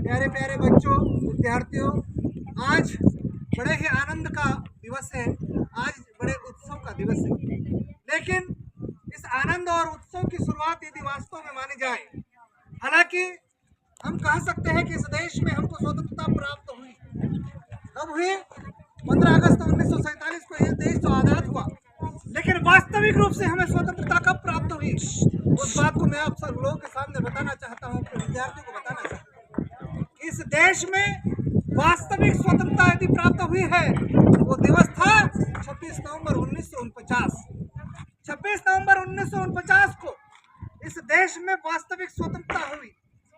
प्यारे प्यारे बच्चों, विद्यार्थियों, आज बड़े ही आनंद का दिवस है। आज बड़े उत्सव का दिवस है। लेकिन इस आनंद और उत्सव की शुरुआत यदि वास्तव में मानी जाए, हालांकि हम कह सकते हैं कि इस देश में हमको स्वतंत्रता प्राप्त हुई कब हुई? 15 अगस्त 1947 को यह देश तो आज़ाद हुआ। लेकिन वास्तविक रूप से हमें स्वतंत्रता कब प्राप्त हुई, उस बात को मैं आप सब लोगों के सामने बताना चाहता हूँ, विद्यार्थियों को बताना चाहता हूँ। इस देश में वास्तविक स्वतंत्रता यदि प्राप्त हुई है, वो दिवस था 26 नवंबर 1949। 26 नवंबर 1949 को इस देश में वास्तविक स्वतंत्रता हुई।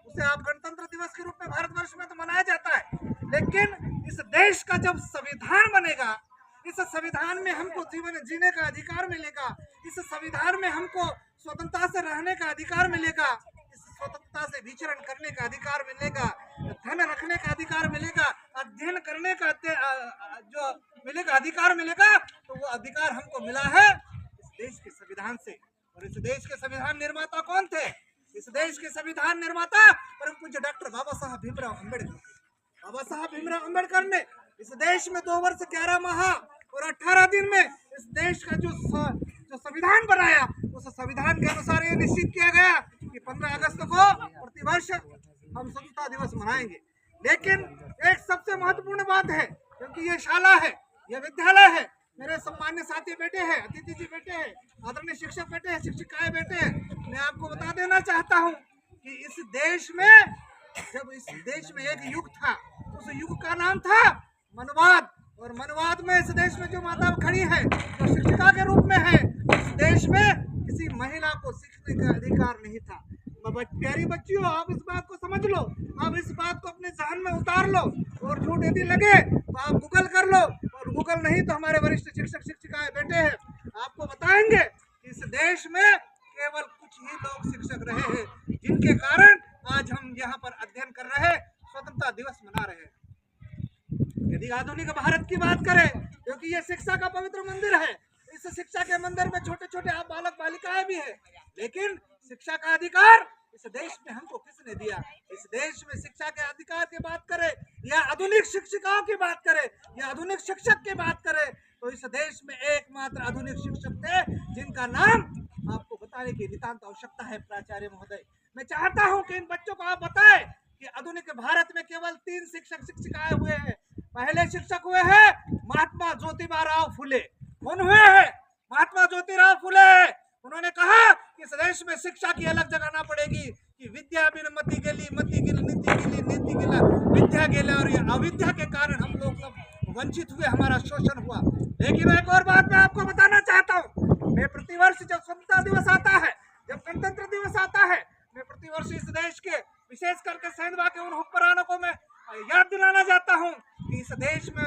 उसे आप गणतंत्र दिवस के रूप में भारतवर्ष में तो मनाया जाता है, लेकिन इस देश का जब संविधान बनेगा, इस संविधान में हमको जीवन जीने का अधिकार मिलेगा, इस संविधान में हमको स्वतंत्रता से रहने का अधिकार मिलेगा, इस स्वतंत्रता से विचरण करने का अधिकार मिलेगा, धन रखने का अधिकार मिलेगा, अध्ययन करने का जो मिलेगा अधिकार मिलेगा, तो वो अधिकार हमको मिला है इस देश के संविधान से। और इस देश के संविधान निर्माता कौन थे? इस देश के संविधान निर्माता परम पूज्य डॉक्टर बाबा साहब भीमराव अम्बेडकर। बाबा साहब भीमराव अम्बेडकर ने इस देश में 2 वर्ष 11 माह और 18 दिन में इस देश का जो संविधान बनाया, उस संविधान के अनुसार ये निश्चित किया गया कि 15 अगस्त को प्रतिवर्ष हम स्वतंत्रता दिवस मनाएंगे। लेकिन एक सबसे महत्वपूर्ण बात है, क्योंकि ये शाला है, ये विद्यालय है, मेरे सम्मान्य साथी बैठे हैं, अतिथि जी बैठे हैं, आदरणीय शिक्षक बैठे हैं, शिक्षिकाएं बैठे हैं, मैं आपको बता देना चाहता हूँ कि इस देश में जब इस देश में एक युग था, उस युग का नाम था मनवाद। और मनवाद में इस देश में जो माता खड़ी है, जो शिक्षिका के रूप में है, इस देश में किसी महिला को सीखने का अधिकार नहीं था। प्यारी बच्चियों, आप इस बात को समझ लो, आप इस बात को अपने जहन में उतार लो, और झूठ यदि लगे तो आप गूगल कर लो, और गूगल नहीं तो हमारे वरिष्ठ शिक्षक शिक्षिकाएं बैठे हैं, आपको बताएंगे कि इस देश में केवल कुछ ही लोग शिक्षक रहे हैं, जिनके कारण आज हम यहाँ पर अध्ययन कर रहे हैं, स्वतंत्रता दिवस मना रहे हैं। यदि आधुनिक भारत की बात करें, क्योंकि ये शिक्षा का पवित्र मंदिर है, इस शिक्षा के मंदिर में छोटे छोटे आप बालक बालिकाएं भी है, लेकिन शिक्षा का अधिकार इस देश में हमको किसने दिया? इस देश में शिक्षा के अधिकार की बात करें या आधुनिक शिक्षिकाओं की बात करें या आधुनिक शिक्षक की बात करें, तो इस देश में एकमात्र आधुनिक शिक्षक थे, जिनका नाम आपको बताने की नितांत आवश्यकता है। प्राचार्य महोदय, मैं चाहता हूं कि इन बच्चों को आप बताएं कि आधुनिक भारत में केवल 3 शिक्षक शिक्षिकाएं हुए हैं। पहले शिक्षक हुए हैं महात्मा ज्योतिबा राव फुले। कौन हुए हैं? महात्मा ज्योतिराव फुले। उन्होंने कहा कि इस देश में शिक्षा की अलग जगाना पड़ेगी, कि विद्या बिन मति गेली, मति गिल नीति गिली, नीति गिला विद्या गेला, और ये अविद्या के कारण हम लोग सब वंचित हुए, हमारा शोषण हुआ। लेकिन एक और बात मैं आपको बताना चाहता हूँ, मैं प्रतिवर्ष जब स्वतंत्रता दिवस आता है, जब गणतंत्र दिवस आता है, मैं प्रतिवर्ष इस देश के विशेष करके सेंधवा के उन हुक्मरानों को मैं याद दिलाना चाहता हूँ कि इस देश में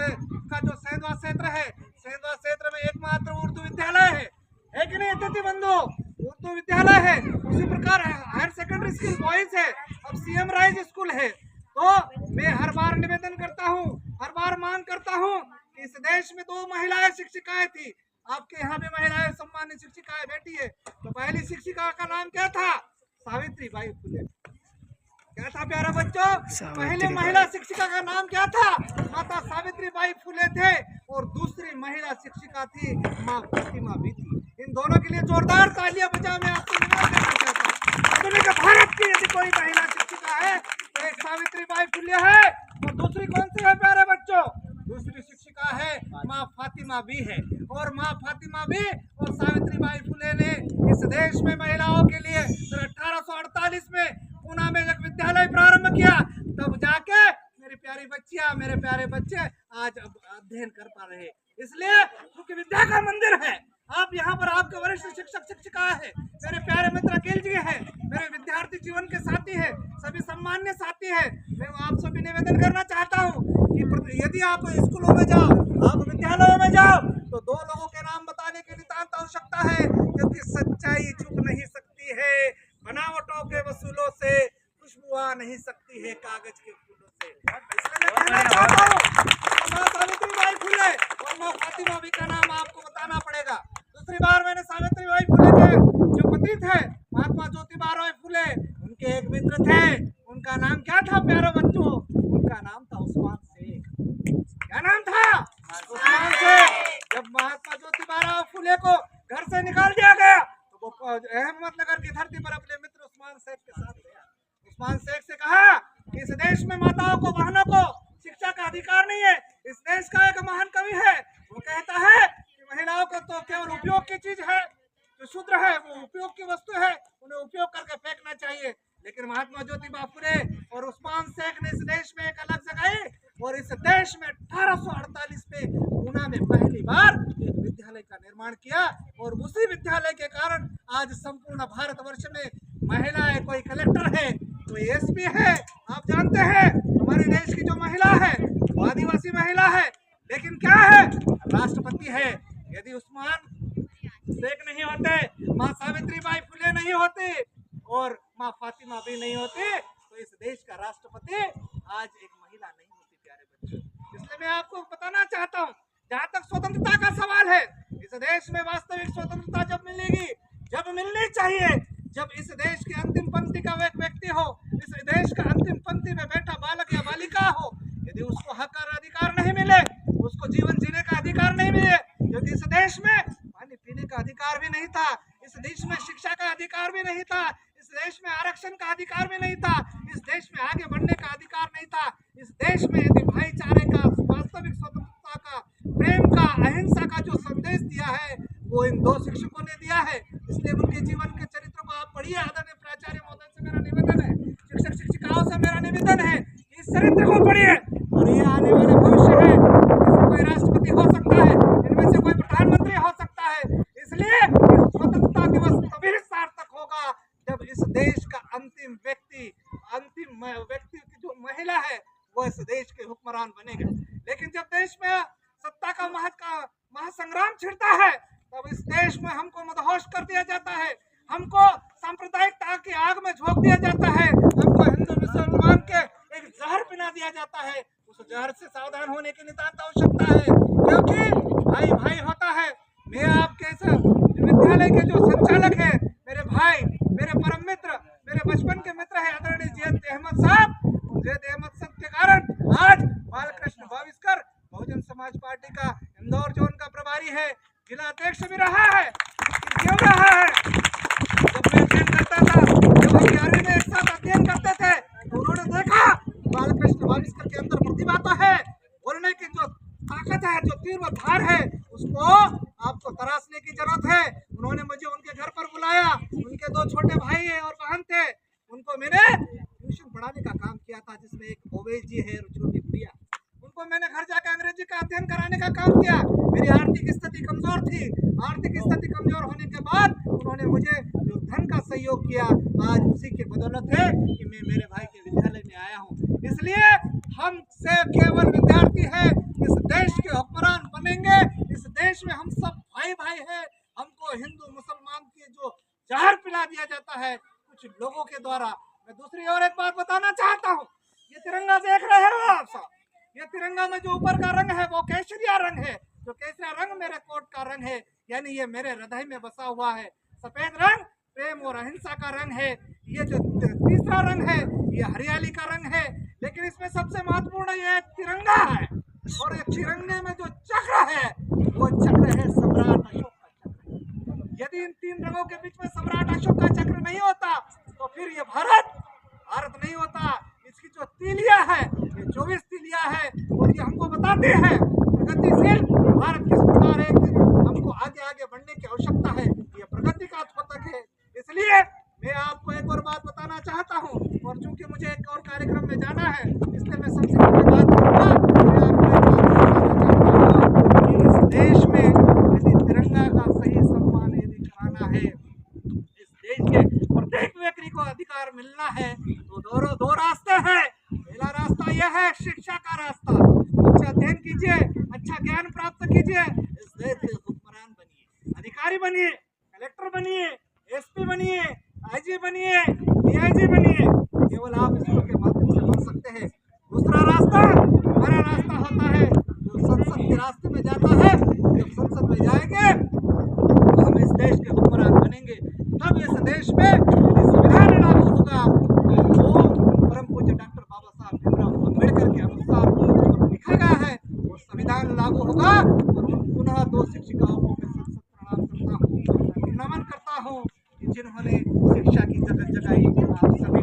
का जो सेंधवा क्षेत्र है, सेंधवा क्षेत्र में एकमात्र उर्दू विद्यालय है कि नहीं अतिथि बंधु? उर्दू विद्यालय है। उसी प्रकार हायर सेकेंडरी स्कूल बॉयज है, अब CM राइज स्कूल है। तो मैं हर बार निवेदन करता हूँ, हर बार मांग करता हूँ कि इस देश में 2 महिलाएं शिक्षिकाएं थी। आपके यहाँ भी महिलाएं सम्मानित शिक्षिकाएं बैठी है। तो पहली शिक्षिका का नाम क्या था? सावित्री बाई फुले। क्या था प्यारा बच्चों? पहले महिला शिक्षिका का नाम क्या था? माता सावित्री बाई फुले थे, और दूसरी महिला शिक्षिका थी माँ फातिमा बीवी। इन दोनों के लिए जोरदार तालियां बजा। मैं आपको निवेदन करना चाहता हूँ, आधुनिक भारत की यदि कोई महिला शिक्षिका है तो एक सावित्री बाई फुले है, और दूसरी कौन सी है प्यारे बच्चों? दूसरी शिक्षिका है माँ फातिमा भी है। और माँ फातिमा भी और सावित्री बाई फुले ने इस देश में महिलाओं के लिए 1848 में पूना में एक विद्यालय प्रारंभ किया। तब जाके मेरी प्यारी बच्चियां, मेरे प्यारे बच्चे आज अध्ययन कर पा रहे हैं। इसलिए क्योंकि विद्या का मंदिर है, आप यहाँ पर आपके वरिष्ठ शिक्षक शिक्षिका है, मेरे प्यारे मित्र अखिल जी है, मेरे विद्यार्थी जीवन के साथी है, सभी सम्मान्य साथी है। मैं आप सभी निवेदन करना चाहता हूँ कि यदि आप स्कूलों में जाओ, आप विद्यालयों में जाओ, तो 2 लोगों के नाम बताने की नितांत आवश्यकता है, क्योंकि सच्चाई छुप नहीं सकती है बनावटों के वसूलों से, खुशबू आ नहीं सकती है कागज के फूलों से। इसलिए मैं कहना चाहता हूँ माँ सावित्री बाई फुले और माँ फातिमा भी का नाम आपको बताना पड़ेगा। दूसरी बार मैंने सावित्री बाई फुले के जो पति थे महात्मा ज्योतिबा राव फुले, उनके एक मित्र थे, उनका नाम क्या था प्यारे बच्चों? देश में माताओं को, बहनों को शिक्षा का अधिकार नहीं है। इस देश का एक महान कवि है, वो कहता है कि महिलाओं को तो केवल उपयोग की चीज है, जो शूद्र है वो उपयोग की वस्तु है, उन्हें उपयोग करके फेंकना चाहिए। लेकिन महात्मा ज्योतिबा फुले और उस्मान शेख ने इस देश में एक अलग जगाई और इस देश में 1848 में पूना में पहली बार एक विद्यालय का निर्माण किया और उसी विद्यालय के कारण आज संपूर्ण भारतवर्ष में महिलाएं, कोई कलेक्टर है, कोई एसपी है। आप जानते हैं हमारे देश की जो महिला है वो आदिवासी महिला है, लेकिन क्या है, राष्ट्रपति है। यदि उस्मान शेख नहीं होते, माँ सावित्रीबाई फुले नहीं होती और माँ फातिमा भी नहीं होती, तो इस देश का राष्ट्रपति आज एक महिला नहीं होती, प्यारे बच्चों। इसलिए मैं आपको बताना चाहता हूँ, जहाँ तक स्वतंत्रता का सवाल है, इस देश में वास्तविक स्वतंत्रता जब मिलेगी, जब मिलनी चाहिए, जब इस देश की अंतिम पंक्ति का एक व्यक्ति हो, इस देश का अंतिम पंक्ति में बैठा बालक या बालिका हो, यदि उसको हक और अधिकार नहीं मिले, उसको जीवन जीने का अधिकार नहीं मिले, क्योंकि इस देश में पानी पीने का अधिकार भी नहीं था, इस देश में शिक्षा का अधिकार भी नहीं था, इस देश में आरक्षण का अधिकार भी नहीं था, इस देश में आगे बढ़ने का अधिकार नहीं था। इस देश में यदि भाईचारे का, वास्तविक स्वतंत्रता का, प्रेम का, अहिंसा का जो संदेश दिया है वो इन दो शिक्षकों ने दिया है। इसलिए उनके जीवन के चरित्र को आप पढ़िए। आदरणीय प्राचार्य महोदय से मेरा निवेदन है, शिक्षक शिक्षिकाओं से मेरा निवेदन है, इस चरित्र को पढ़िए और ये आने वाले भविष्य है, इनमें से कोई राष्ट्रपति हो सकता है, इनमें से कोई प्रधानमंत्री हो सकता है। इसलिए स्वतंत्रता दिवस तभी सार्थक होगा जब इस देश का अंतिम व्यक्ति की जो महिला है वो इस देश के हुक्मरान बनेगा। लेकिन जब देश में सत्ता का महासंग्राम छिड़ता है, तब इस देश में हमको मदहोश कर दिया जाता है, हमको सांप्रदायिकता की आग में झोंक दिया जाता है, हमको हिंदू मुसलमान के एक जहर पिला दिया जाता है। उस जहर से सावधान होने की नितांत आवश्यकता है, क्योंकि भाई भाई होता है। मैं आपके इस विद्यालय के जो संचालक है, मेरे भाई, मेरे परम मित्र, मेरे बचपन के मित्र है आदरणीय जैद अहमद साहब, जैद अहमद साहब के कारण आज बालकृष्ण भाविस्कर बहुजन समाज पार्टी का इंदौर जोन का प्रभारी है, जिला अध्यक्ष भी रहा है। क्यों रहा है? जब मैं अध्ययन करता था, जब हम 11वीं में एक साथ अध्ययन करते थे, तो उन्होंने देखा बालकृष्ण भाविस्कर के अंदर प्रतिभा तो है, बोलने की जो ताकत है, जो तीव्र धार है, उसको आपको तराशने की जरूरत है। उन्होंने मुझे उनके घर पर बुलाया, उनके 2 छोटे भाई है और बहन थे, उनको मैंने ट्यूशन पढ़ाने का काम किया था, जिसमें एक ओवेश जी है और छोटी गुड़िया, उनको मैंने घर जाकर अंग्रेजी का अध्ययन कराने का काम किया। मेरी आर्थिक स्थिति कमजोर थी, आर्थिक स्थिति कमजोर होने के बाद उन्होंने मुझे जो धन का सहयोग किया, आज उसी के बदौलत है कि मैं मेरे भाई के विद्यालय में आया हूँ। इसलिए हम से केवल विद्यार्थी है, इस देश के हुक्मरान बनेंगे। इस देश में हम सब भाई भाई है। हमको हिंदू मुसलमान की जो जहर पिला दिया जाता है कुछ लोगों के द्वारा। मैं दूसरी और एक बात बताना चाहता हूँ, ये तिरंगा देख रहे हो आप सब, ये तिरंगा में जो ऊपर का रंग है वो केसरिया रंग है, जो केसरिया रंग मेरे कोट का रंग है, यानी ये मेरे हृदय में बसा हुआ है। सफेद रंग प्रेम और अहिंसा का रंग है, ये जो तीसरा रंग है ये हरियाली का रंग है। लेकिन इसमें सबसे महत्वपूर्ण ये तिरंगा है, और ये तिरंगे में जो चक्र है वो चक्र है सम्राट अशोक का चक्र। यदि इन 3 रंगों के बीच में सम्राट अशोक का चक्र नहीं होता तो फिर ये भारत नहीं होता। इसकी जो तीलियां है, ये 24 तीलियां है, और ये हमको बताते हैं प्रगतिशील भारत किस प्रकार है, हमको आगे आगे बढ़ने की आवश्यकता है, ये प्रगति का द्योतक है। इसलिए मैं आपको एक और बात बताना चाहता हूँ, और चूंकि मुझे एक और कार्यक्रम में जाना है, इसलिए मैं सबसे पहले बात करूँगा। मैं आपको एक बात बताना चाहता हूँ कि इस देश में यदि तिरंगा का सही सम्मान यदि कराना है, इस देश के प्रत्येक व्यक्ति को अधिकार मिलना है, तो दो रास्ते हैं। पहला रास्ता यह है शिक्षा का रास्ता। अच्छा अध्ययन कीजिए, अच्छा ज्ञान प्राप्त कीजिए, इस देश के हुक्मरान बनिए, अधिकारी बनिए, कलेक्टर बनिए, एसपी बनिए, आईजी बनिए, डीआईजी बनिए। केवल आप स्कूल के माध्यम से बन सकते हैं। दूसरा रास्ता हमारा रास्ता होता है जो संसद के रास्ते में जाता है। जब संसद में जाएंगे हम इस देश के हुक्मरान बनेंगे, तब इस देश में संविधान लागू होगा। वो परम पूज्य डॉक्टर बाबा साहब भीमराव अम्बेडकर के अनुसार जो लिखा गया है वो संविधान लागू होगा। और पुनः 2 शिक्षिकाओं को मैं संसद प्रणाम करता हूँ, नमन करता हूँ जिन्होंने शिक्षा की जगत जगाई। आप सभी